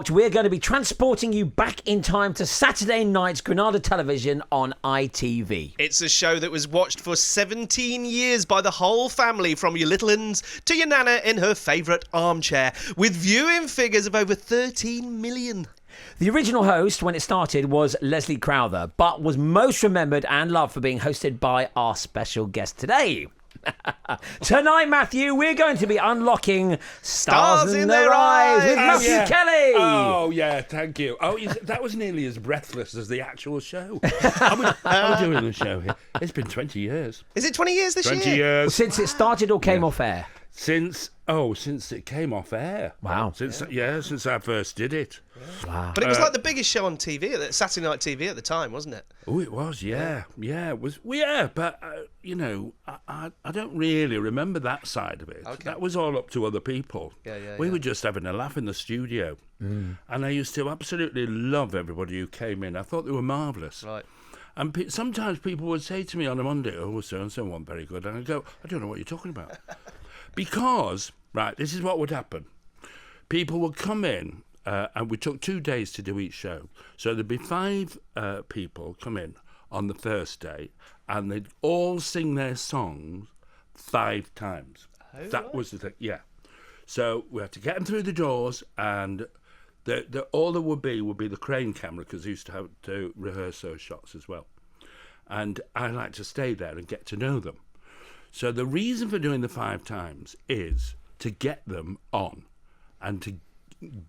Unlocked, we're going to be transporting you back in time to Saturday night's Granada television on ITV. It's a show that was watched for 17 years by the whole family, from your little uns to your nana in her favourite armchair, with viewing figures of over 13 million. The original host, when it started, was Leslie Crowther, but was most remembered and loved for being hosted by our special guest today. Tonight, Matthew, we're going to be unlocking Stars in Their Eyes with Matthew Kelly. Oh, yeah, thank you. Oh, that was nearly as breathless as the actual show. I'm doing the show here. It's been 20 years. Is it 20 years this year? 20 years. Since it started or came off air? Since it came off air. Wow. Since I first did it. Wow. But it was like the biggest show on TV, Saturday Night TV at the time, wasn't it? Oh, it was, yeah. Yeah, it was. Well, yeah, but, I don't really remember that side of it. Okay. That was all up to other people. We were just having a laugh in the studio. And I used to absolutely love everybody who came in. I thought they were marvellous. Right. And sometimes people would say to me on a Monday, oh, so-and-so wasn't very good. And I'd go, I don't know what you're talking about. Because, right, this is what would happen. People would come in, and we took 2 days to do each show. So there'd be 5 people come in on the Thursday, and they'd all sing their songs 5 times. Oh, that was the thing, yeah. So we had to get them through the doors, and all there would be the crane camera, because they used to have to rehearse those shots as well. And I like to stay there and get to know them. So the reason for doing the 5 times is to get them on and to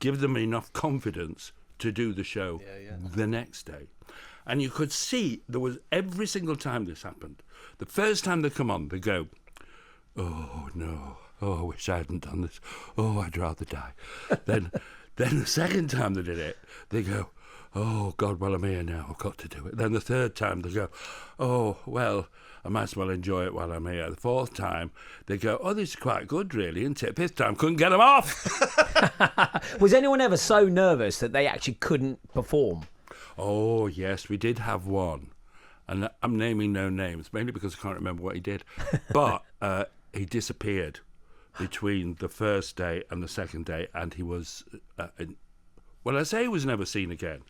give them enough confidence to do the show the next day. And you could see there was every single time this happened. The first time they come on, they go, oh, no. Oh, I wish I hadn't done this. Oh, I'd rather die. Then the second time they did it, they go, oh, God, well, I'm here now. I've got to do it. Then the third time they go, oh, well, I might as well enjoy it while I'm here. The fourth time, they go, oh, this is quite good, really, isn't it? Fifth time, couldn't get them off. Was anyone ever so nervous that they actually couldn't perform? Oh, yes, we did have one. And I'm naming no names, mainly because I can't remember what he did. But he disappeared between the first day and the second day, and he was, I say he was never seen again.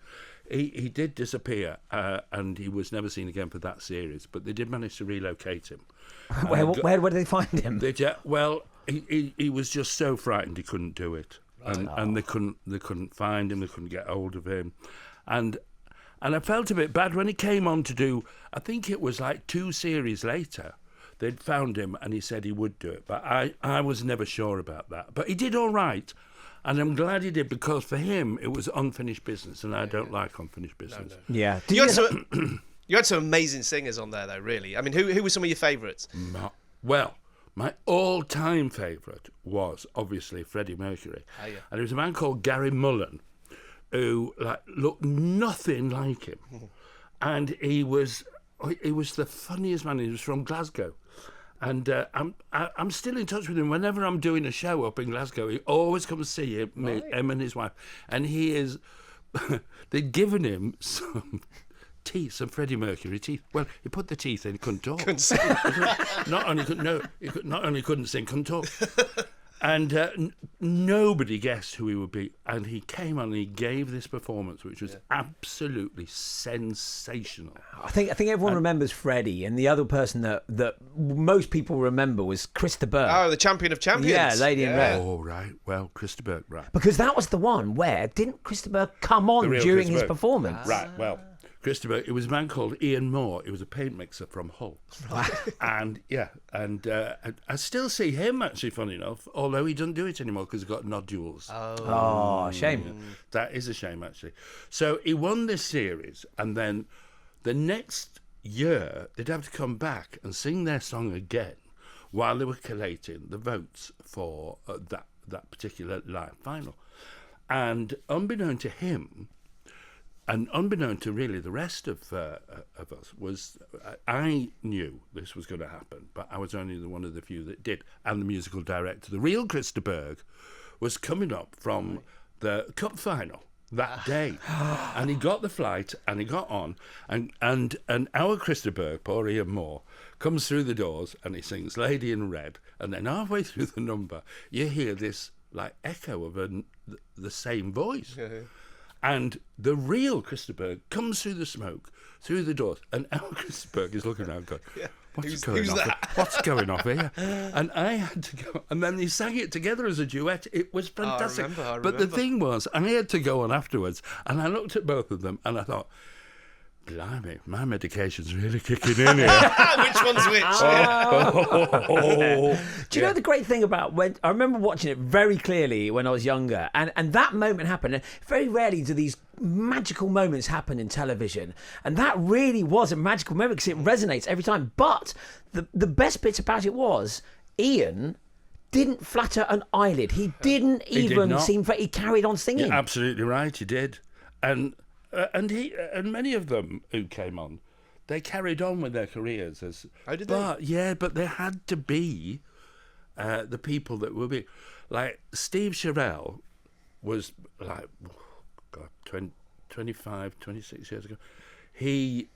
He did disappear, and he was never seen again for that series, but they did manage to relocate him. Where did they find him? He was just so frightened he couldn't do it, and they couldn't find him, they couldn't get hold of him, and I felt a bit bad when he came on to do, I think it was like 2 series later, they'd found him and he said he would do it, but I was never sure about that. But he did all right. And I'm glad he did, because for him it was unfinished business, and I don't like unfinished business. No. Yeah. You had some amazing singers on there, though, really. I mean, who were some of your favourites? Well, my all-time favourite was obviously Freddie Mercury. Oh, yeah. And there was a man called Gary Mullen who looked nothing like him. And he was the funniest man. He was from Glasgow. And I'm still in touch with him. Whenever I'm doing a show up in Glasgow, he always comes to see him and his wife. And he is... they'd given him some teeth, some Freddie Mercury teeth. Well, he put the teeth in, he couldn't talk. Couldn't sing. Not only couldn't sing, couldn't talk. And nobody guessed who he would be. And he came on and he gave this performance, which was absolutely sensational. I think everyone remembers Freddie, and the other person that most people remember was Krista Burke. Oh, the champion of champions. Yeah, Lady in Red. Oh, right. Well, Krista Burke, right. Because that was the one where, didn't Krista Burke come on during his performance? Right, well, Krista Burke, it was a man called Ian Moore. He was a paint mixer from Hull. And I still see him, actually, funny enough, although he doesn't do it anymore because he's got nodules. Oh, shame. That is a shame, actually. So he won this series, and then the next year they'd have to come back and sing their song again while they were collating the votes for that particular live final. And unbeknown to him, and unbeknown to really the rest of us, was I knew this was going to happen, but I was only one of the few that did. And the musical director, the real Krista Burke, was coming up from the cup final that day, and he got the flight and he got on, and our Krista Burke, poor Ian Moore, comes through the doors and he sings Lady in Red, and then halfway through the number you hear this like echo of the same voice. Yeah. And the real Christopher comes through the smoke, through the doors, and our Christopher is looking around going, what's going on? What's going on here? And I had to go, and then they sang it together as a duet. It was fantastic. I remember. But the thing was, I had to go on afterwards, and I looked at both of them, and I thought, blimey, my medication's really kicking in here. Which one's which? Do you know the great thing about when I remember watching it very clearly when I was younger, and that moment happened. And very rarely do these magical moments happen in television, and that really was a magical moment because it resonates every time. But the best bit about it was Ian didn't flutter an eyelid. He didn't even seem. He carried on singing. You're absolutely right. He did, and many of them who came on, they carried on with their careers as. Oh, did they? Yeah, but there had to be the people that were big, like Steve Sherrill was like, God, 25, 26 years ago. He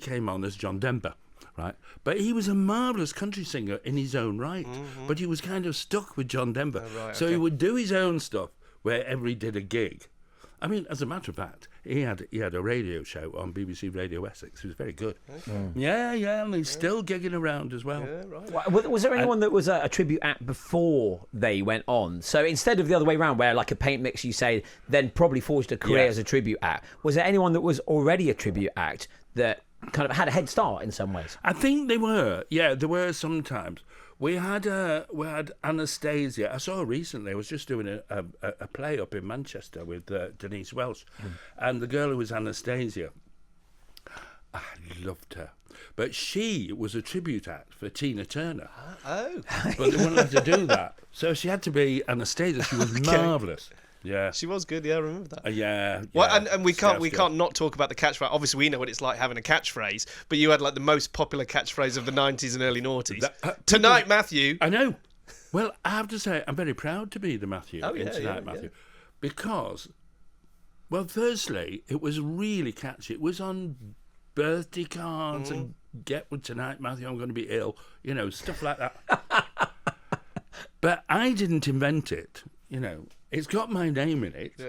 came on as John Denver, right? But he was a marvellous country singer in his own right. Mm-hmm. But he was kind of stuck with John Denver, so he would do his own stuff wherever he did a gig. I mean, as a matter of fact, he had a radio show on BBC Radio Essex. It was very good. Okay. Yeah, and he's still gigging around as well. Yeah, right. Was there anyone that was a tribute act before they went on? So instead of the other way around, where like a paint mix, you say, then probably forged a career as a tribute act, was there anyone that was already a tribute act that kind of had a head start in some ways? I think they were. Yeah, there were sometimes. We had Anastasia. I saw her recently. I was just doing a play up in Manchester with Denise Welsh, and the girl who was Anastasia, I loved her. But she was a tribute act for Tina Turner. Oh. But they wouldn't let her do that. So she had to be Anastasia. She was marvellous. Yeah, she was good. Yeah, I remember that. Yeah. Well, and we can't not talk about the catchphrase. Obviously, we know what it's like having a catchphrase, but you had like the most popular catchphrase of the 90s and early noughties. Tonight, Matthew. I know. Well, I have to say, I'm very proud to be the Matthew in Tonight, Matthew, because, well, firstly, it was really catchy. It was on birthday cards and get with Tonight, Matthew. I'm going to be ill. You know, stuff like that. But I didn't invent it. You know. It's got my name in it,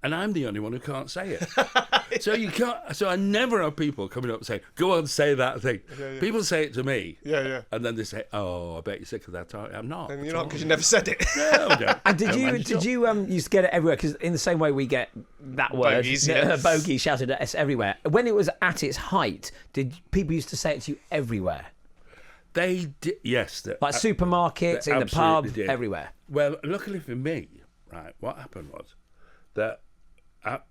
and I'm the only one who can't say it. So you can't. So I never have people coming up and saying, "Go on, say that thing." People say it to me, and then they say, "Oh, I bet you're sick of that." I'm not. And you're not because you never said it. No. And did you used to get it everywhere? Because in the same way we get that word, bogey, shouted at us everywhere. When it was at its height, did people used to say it to you everywhere? They did, yes. Like supermarkets, in the pub, everywhere. Well, luckily for me. Right, what happened was that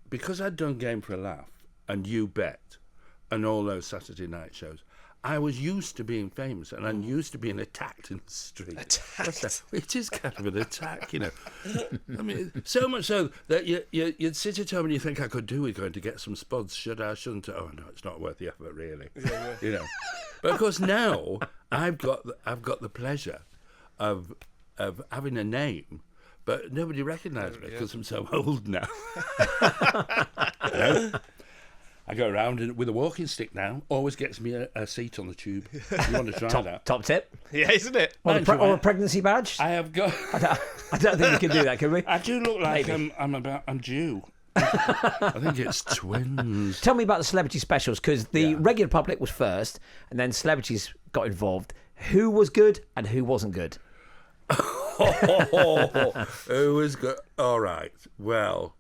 because I'd done Game for a Laugh and You Bet and all those Saturday night shows, I was used to being famous and I'm used to being attacked in the street. Attacked? It is kind of an attack, you know. I mean, so much so that you'd sit at home and you think I could do with going to get some spuds. Should I, shouldn't I? Oh, no, it's not worth the effort, really. You know. But of course now I've got the pleasure of having a name. But nobody recognised me because I'm so old now. You know? I go around with a walking stick now. Always gets me a seat on the tube. You want to try that? Top tip. Yeah, isn't it? Or a pregnancy badge. I have got. I don't think we can do that, can we? I do look like I'm due. I think it's twins. Tell me about the celebrity specials, because the regular public was first, and then celebrities got involved. Who was good and who wasn't good? Who was good? All right. Well,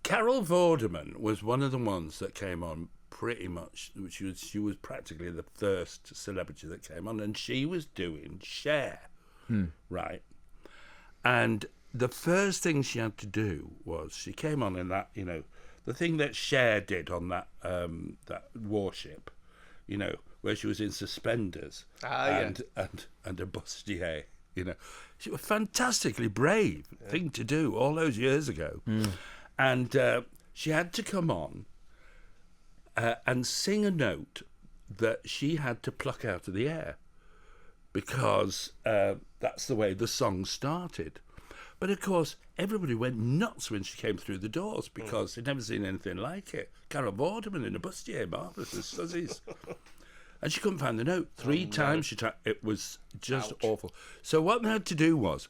Carol Vorderman was one of the ones that came on pretty much. She was practically the first celebrity that came on, and she was doing Cher, right? And the first thing she had to do was she came on in that, you know, the thing that Cher did on that warship, you know, where she was in suspenders and a bustier. You know, she was a fantastically brave thing to do all those years ago. And she had to come on and sing a note that she had to pluck out of the air because that's the way the song started. But of course, everybody went nuts when she came through the doors because they'd never seen anything like it. Carol Vorderman in a bustier, marvellous as Suzzies. And she couldn't find the note. Three times she tried. It was just awful. So what they had to do was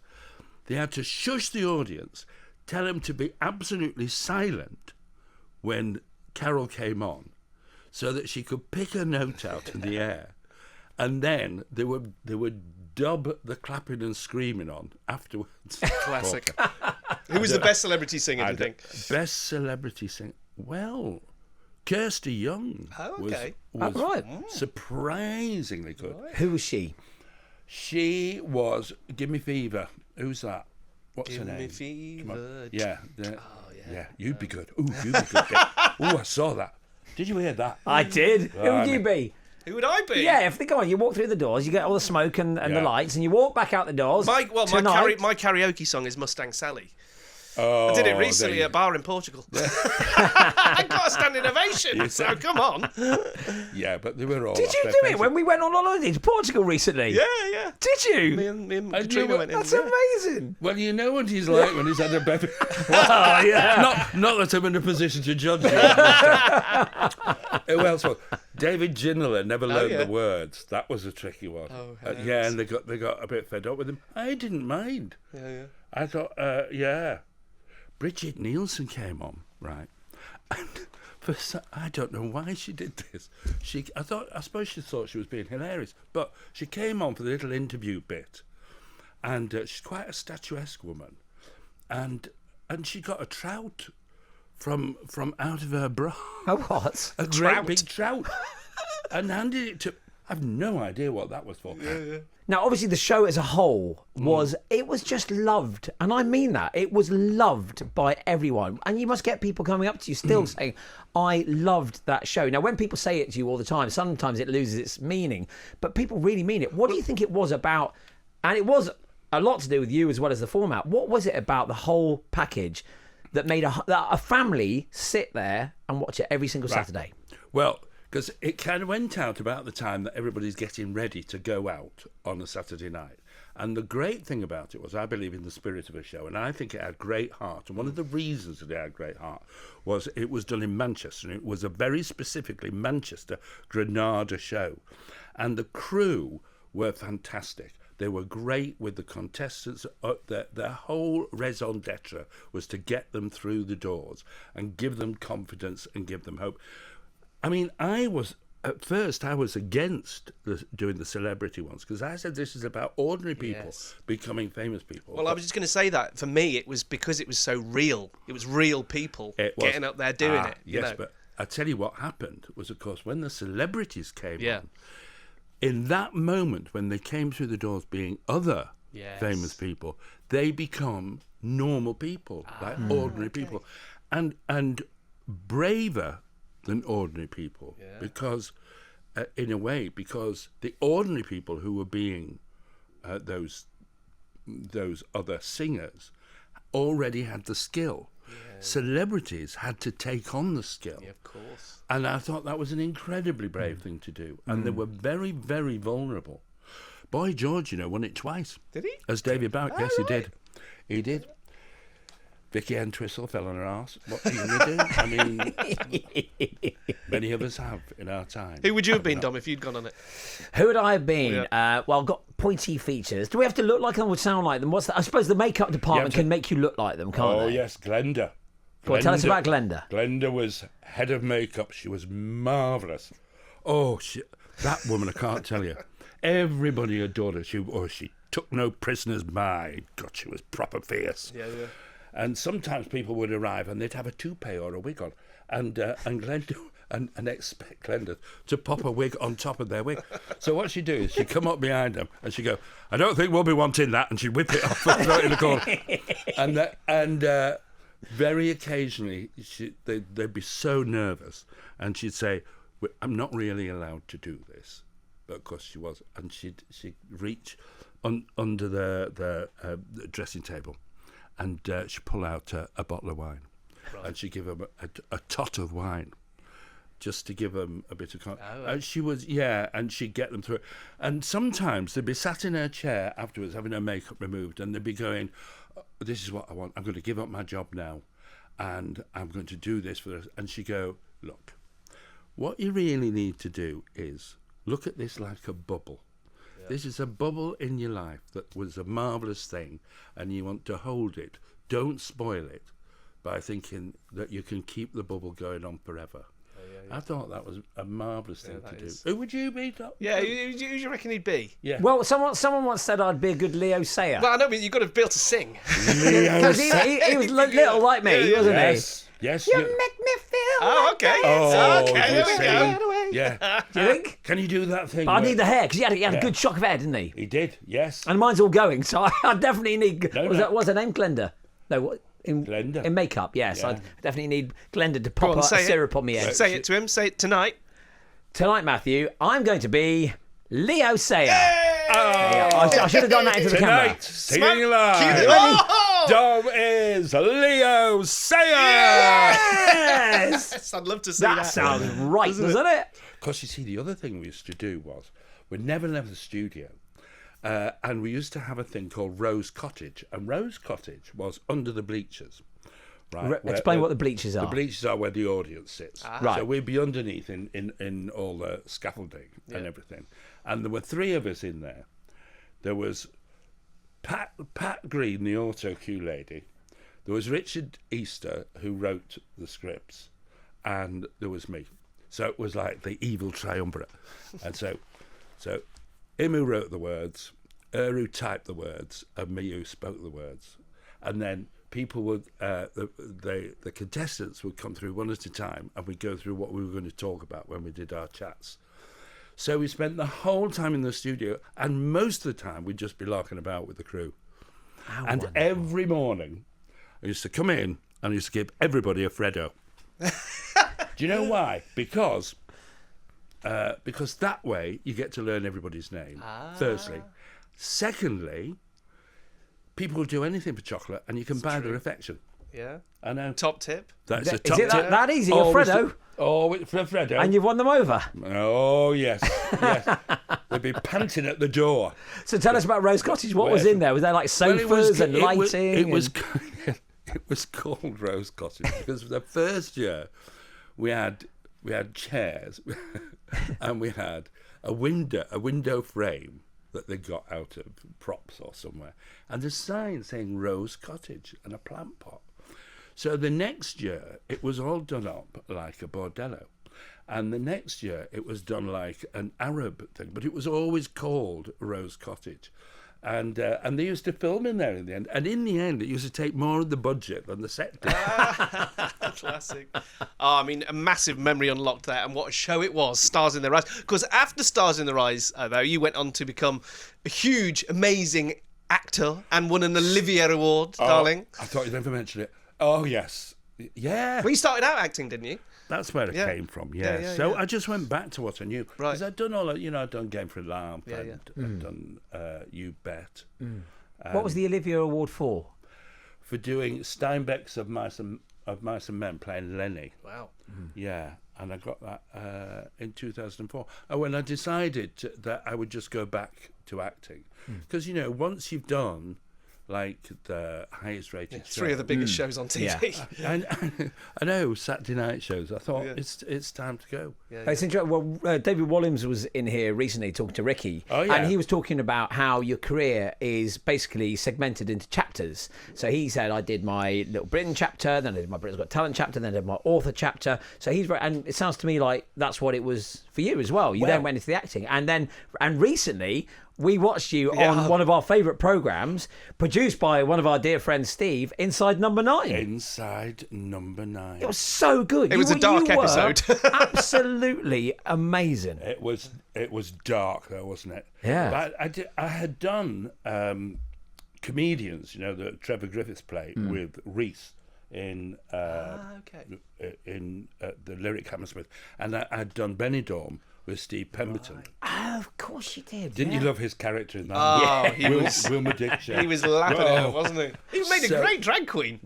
They had to shush the audience, tell them to be absolutely silent when Carol came on, so that she could pick a note out in the air, and then they would dub the clapping and screaming on afterwards. Classic. Who was the best celebrity singer, do you think? Best celebrity singer? Well, Kirsty Young okay. was right. surprisingly good. Right. Who was she? She was Gimme Fever. Who's that? What's her Give me name? fever. Yeah. yeah. Yeah, you'd be good. Ooh, you'd be good. Ooh, I saw that. Did you hear that? I did. Who would you be? Who would I be? Yeah, if they go on, you walk through the doors, you get all the smoke and the Yeah. lights, and you walk back out the doors. My tonight. karaoke song is Mustang Sally. Oh, I did it recently there at a bar in Portugal. I got a standing ovation, so come on. Yeah, but they were all. Did off you their do it faces. when we went on holiday to Portugal recently? Yeah. Did you? Me and I Katrina do- went in. That's yeah. amazing. Well, you know what he's like when he's had a baby. Oh, yeah. not that I'm in a position to judge you. Who else was? David Ginola never learned yeah. the words. That was a tricky one. Oh, yeah, and they got a bit fed up with him. I didn't mind. Yeah. I thought, yeah. Bridget Nielsen came on, right? And I don't know why she did this. I suppose she thought she was being hilarious, but she came on for the little interview bit, and she's quite a statuesque woman, and she got a trout from out of her bra, Oh, what? a great big trout, and handed it to. I've no idea what that was for. Now, obviously, the show as a whole was just loved. And I mean that. It was loved by everyone. And you must get people coming up to you still saying, I loved that show. Now, when people say it to you all the time, sometimes it loses its meaning, but people really mean it. What do you think it was about? And it was a lot to do with you as well as the format. What was it about the whole package that made a family sit there and watch it every single Saturday? Well, because it kind of went out about the time that everybody's getting ready to go out on a Saturday night. And the great thing about it was, I believe in the spirit of a show, and I think it had great heart. And one of the reasons that it had great heart was it was done in Manchester, and it was a very specifically Manchester Granada show. And the crew were fantastic. They were great with the contestants. Their whole raison d'etre was to get them through the doors and give them confidence and give them hope. I mean, at first I was against doing the celebrity ones, because I said this is about ordinary people becoming famous people. Well, I was just going to say that for me, it was because it was so real. It was real people getting up there doing it. Yes, but I tell you what happened was, of course, when the celebrities came Yeah. on, in that moment when they came through the doors being other famous people, they become normal people, like ordinary people, and braver than ordinary people, because in a way, because the ordinary people who were being those other singers already had the skill. Celebrities had to take on the skill. Yeah, of course. And I thought that was an incredibly brave thing to do. And they were very, very vulnerable. Boy George, won it twice. Did he? As David Barrett. Yes, he right. did. He did. Vicky Entwistle fell on her arse. What are you going to do? I mean, many of us have in our time. Who would you have been, Dom, if you'd gone on it? Who would I have been? Well, I've got pointy features. Do we have to look like them or sound like them? I suppose the makeup department can make you look like them, can't they? Oh, yes, Glenda. Go on, tell us about Glenda. Glenda was head of makeup. She was marvellous. Oh, that woman, I can't tell you. Everybody adored her. She took no prisoners. My God, she was proper fierce. Yeah. And sometimes people would arrive and they'd have a toupee or a wig on, and Glenda and expect Glenda to pop a wig on top of their wig. So what she'd do is she'd come up behind them and she'd go, "I don't think we'll be wanting that," and she'd whip it off and throw it in the corner. And very occasionally they'd be so nervous, and she'd say, "I'm not really allowed to do this," but of course she was, and she'd reach under the dressing table. And she'd pull out a bottle of wine, and she'd give them a tot of wine, just to give them a bit of. And she was, and she'd get them through it. And sometimes they'd be sat in her chair afterwards, having her makeup removed, and they'd be going, "This is what I want. I'm going to give up my job now, and I'm going to do this for this." And she'd go, "Look, what you really need to do is look at this like a bubble. This is a bubble in your life that was a marvellous thing, and you want to hold it. Don't spoil it by thinking that you can keep the bubble going on forever. I thought that was a marvellous thing to do. Who would you be, Doc? Yeah, who do you reckon he'd be? Yeah. Well, someone once said I'd be a good Leo Sayer. Well, I know, but you've got to be able to sing. Because he was little like me, wasn't Yes. Yes. he? You make me feel. Oh, okay. Oh, okay, there we good go. singing. Yeah. Do you think? Can you do that thing? But I where- need the hair because he had a Yeah. good shock of hair, didn't he? He did, yes. And mine's all going, so I definitely need. No, What's her name? Glenda. No, what? Glenda. In makeup, yes. Yeah. I definitely need Glenda to Go pop on, a say it. syrup on my head. Say it to him. Say it tonight. Tonight, Matthew, I'm going to be Leo Sayer. Hey! I should have done that into the camera. Tonight, singing live, Cue it. Oh! Dom is Leo Sayer. Yes! Yes, I'd love to see That that. sounds right, doesn't it? Because you see, the other thing we used to do was we never left the studio. And we used to have a thing called Rose Cottage. And Rose Cottage was under the bleachers. Right, Explain what the bleachers are. The bleachers are where the audience sits. Right. So we'd be underneath in all the scaffolding and everything. And there were three of us in there. There was Pat Green, the auto cue lady. There was Richard Easter, who wrote the scripts. And there was me. So it was like the evil triumvirate. And so him who wrote the words, her who typed the words, and me who spoke the words. And then people would, the contestants would come through one at a time, and we'd go through what we were going to talk about when we did our chats. So we spent the whole time in the studio, and most of the time we'd just be larking about with the crew. And every morning, I used to come in and I used to give everybody a Freddo. Do you know why? Because that way you get to learn everybody's name, firstly. Secondly, people will do anything for chocolate and you can buy their affection. Yeah. I know. Top tip. That's a Is top it tip. that easy? A Always Freddo? For Freddo. And you've won them over. Oh, yes. Yes. They'd be panting at the door. So tell us about Rose Cottage. What was in there? Was there like sofas and lighting? It was called Rose Cottage because the first year we had chairs and we had a window frame that they got out of props or somewhere, and a sign saying Rose Cottage and a plant pot. So the next year it was all done up like a bordello, and the next year it was done like an Arab thing, but it was always called Rose Cottage. And they used to film in there in the end. And in the end, it used to take more of the budget than the set did. Classic. Oh, I mean, a massive memory unlocked there, and what a show it was, Stars in the Rise. Because after Stars in the Rise, though, you went on to become a huge, amazing actor and won an Olivier Award, darling. I thought you'd never mention it. Oh, yes. Yeah. Well, you started out acting, didn't you? That's where it Yeah. came from, yeah. Yeah, So yeah. I just went back to what I knew. Right. Because I'd done all that, I'd done Game for Alarm, Yeah, yeah. I'd done You Bet. What was the Olivier Award for? For doing Steinbeck's of Mice and Men, playing Lenny. Wow. Yeah, and I got that in 2004. And when I decided that I would just go back to acting. Because, once you've done, like, the highest rated show. Three of the biggest shows on TV. I know, Saturday night shows. I thought, it's time to go. It's interesting. Well, David Walliams was in here recently talking to Ricky, Oh, yeah. and he was talking about how your career is basically segmented into chapters. So he said, I did my Little Britain chapter, then I did my Britain's Got Talent chapter, then I did my author chapter. So and it sounds to me like that's what it was for you as well. You then went into the acting, and recently we watched you on one of our favourite programmes, produced by one of our dear friends, Steve, Inside Number 9. Inside Number 9. It was so good. It was a dark episode. Absolutely amazing. It was dark though, wasn't it? Yeah. But I had done Comedians, the Trevor Griffiths play with Reese in in the Lyric Hammersmith, and I had done Benidorm with Steve Pemberton. Oh, of course you did. Didn't you love his character in that? Oh, he was Wilma Dickshire. he was lapping it up, wasn't he? He made a great drag queen.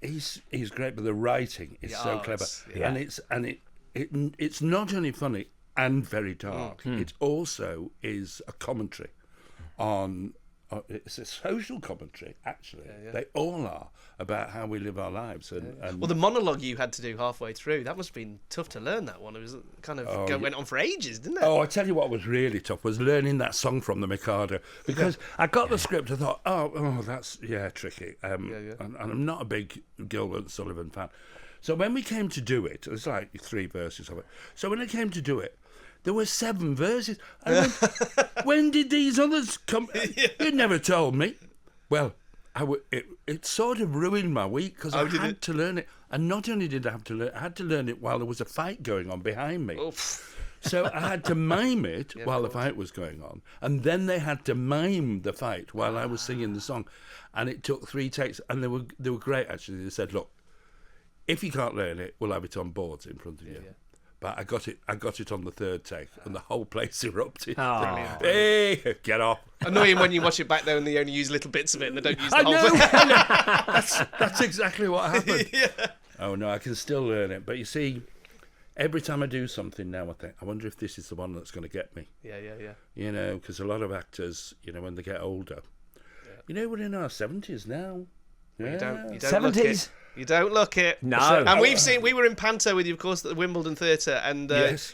He's great, but the writing is so clever, and it's not only funny and very dark. It also is a commentary on it's a social commentary, actually. They all are about how we live our lives. And Well, the monologue you had to do halfway through, that must have been tough to learn, that one. It was kind of went on for ages, didn't it? Oh, I tell you what was really tough was learning that song from the Mikado, because I got the script, I thought, that's tricky. And I'm not a big Gilbert Sullivan fan. So when we came to do it was like 3 verses of it. So when I came to do it, there were 7 verses. I went, when did these others come? You never told me. Well, it sort of ruined my week because I had to learn it. And not only did I have to learn it, I had to learn it while there was a fight going on behind me. Oof. So I had to mime it while the fight was going on. And then they had to mime the fight while I was singing the song. And it took 3 takes. And they were great, actually. They said, look, if you can't learn it, we'll have it on boards in front of you. Yeah. But I got it on the 3rd take, and the whole place erupted. Hey, get off! Annoying when you watch it back there and they only use little bits of it and they don't use the whole thing. That's exactly what happened. Oh no, I can still learn it. But you see, every time I do something now, I think, I wonder if this is the one that's going to get me. Yeah. You know, because a lot of actors, when they get older, we're in our 70s now. You don't 70s. Look it. You don't look it. No. And we were in Panto with you, of course, at the Wimbledon Theatre, and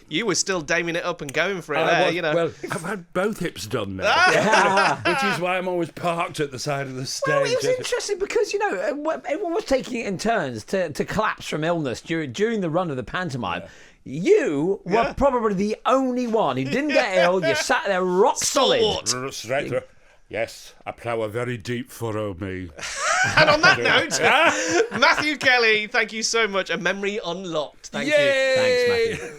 you were still daming it up and going for it Well, I've had both hips done now, which is why I'm always parked at the side of the stage. Well, it was interesting because, everyone was taking it in turns to collapse from illness during the run of the pantomime. Yeah. You were probably the only one who didn't get ill. You sat there rock solid. Straight through. Yes, I plough a very deep furrow, me. And on that note, Matthew Kelly, thank you so much. A memory unlocked. Thank you. Thanks, Matthew.